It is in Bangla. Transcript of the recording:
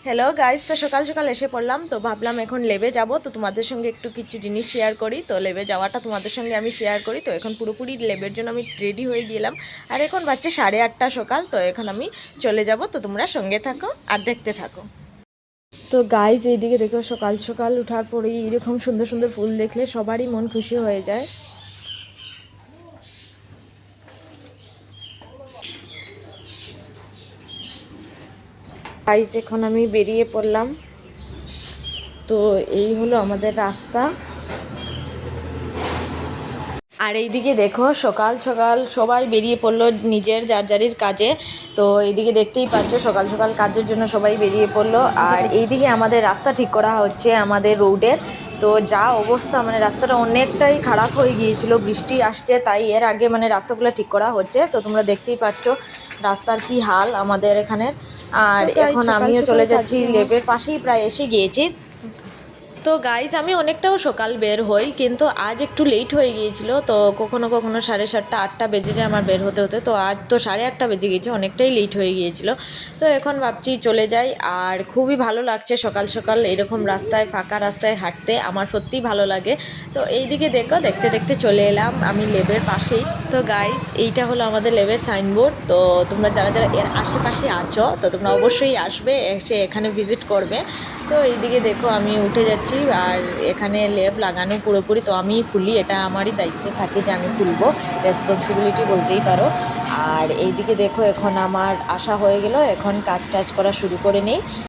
হ্যালো গাইস, তো সকাল সকাল এসে পড়লাম। তো ভাবলাম এখন লেবে যাব, তো তোমাদের সঙ্গে একটু কিছু জিনিস শেয়ার করি। তো লেবে যাওয়াটা তোমাদের সঙ্গে আমি শেয়ার করি। তো এখন পুরোপুরি লেবের জন্য আমি রেডি হয়ে গেলাম। আর এখন বাজছে 8:30 সকাল। তো এখন আমি চলে যাব। তো তোমরা সঙ্গে থাকো আর দেখতে থাকো। তো গাইস, এইদিকে দেখো, সকাল সকাল ওঠার পরেই এরকম সুন্দর সুন্দর ফুল দেখলে সবারই মন খুশি হয়ে যায়। গাইস, এখন আমি বেরিয়ে পড়লাম। তো এই হলো আমাদের রাস্তা। আর এইদিকে দেখো, সকাল সকাল সবাই বেরিয়ে পড়লো নিজের যার যারির কাজে। তো এইদিকে দেখতেই পাচ্ছ, সকাল সকাল কাজের জন্য সবাই বেরিয়ে পড়লো। আর এইদিকে আমাদের রাস্তা ঠিক করা হচ্ছে, আমাদের রোডের। তো যা অবস্থা, মানে রাস্তাটা অনেকটাই খারাপ হয়ে গিয়েছিল, বৃষ্টি আসছে, তাই এর আগে মানে রাস্তাগুলো ঠিক করা হচ্ছে। তো তোমরা দেখতেই পাচ্ছ রাস্তার কি হাল আমাদের এখানের। আর এখন আমিও চলে যাচ্ছি, লেবের পাশেই প্রায় এসে গিয়েছি। তো গাইজ, আমি অনেকটাও সকাল বের হই, কিন্তু আজ একটু লেট হয়ে গিয়েছিল। তো কখনো কখনো 7:30 8টা বেজে যায় আমার বের হতে হতে। তো আজ তো 8:30 বেজে গিয়েছে, অনেকটাই লেট হয়ে গিয়েছিল। তো এখন ভাবছি চলে যাই। আর খুবই ভালো লাগছে সকাল সকাল এরকম রাস্তায়, ফাঁকা রাস্তায় হাঁটতে, আমার সত্যিই ভালো লাগে। তো এইদিকে দেখো, দেখতে দেখতে চলে এলাম আমি লেবের পাশেই। তো গাইজ, এইটা হলো আমাদের লেবের সাইনবোর্ড। তো তোমরা যারা যারা এর আশেপাশে আছো, তো তোমরা অবশ্যই আসবে, এসে এখানে ভিজিট করবে। তো এইদিকে দেখো, আমি উঠে যাচ্ছি। আর এখানে লেপ লাগানো পুরোপুরি তো আমিই খুলি, এটা আমারই দায়িত্বে থাকে যে আমি খুলবো, রেসপন্সিবিলিটি বলতেই পারো। আর এইদিকে দেখো, এখন আমার আসা হয়ে গেল, এখন কাজ টাজ করা শুরু করে নেই।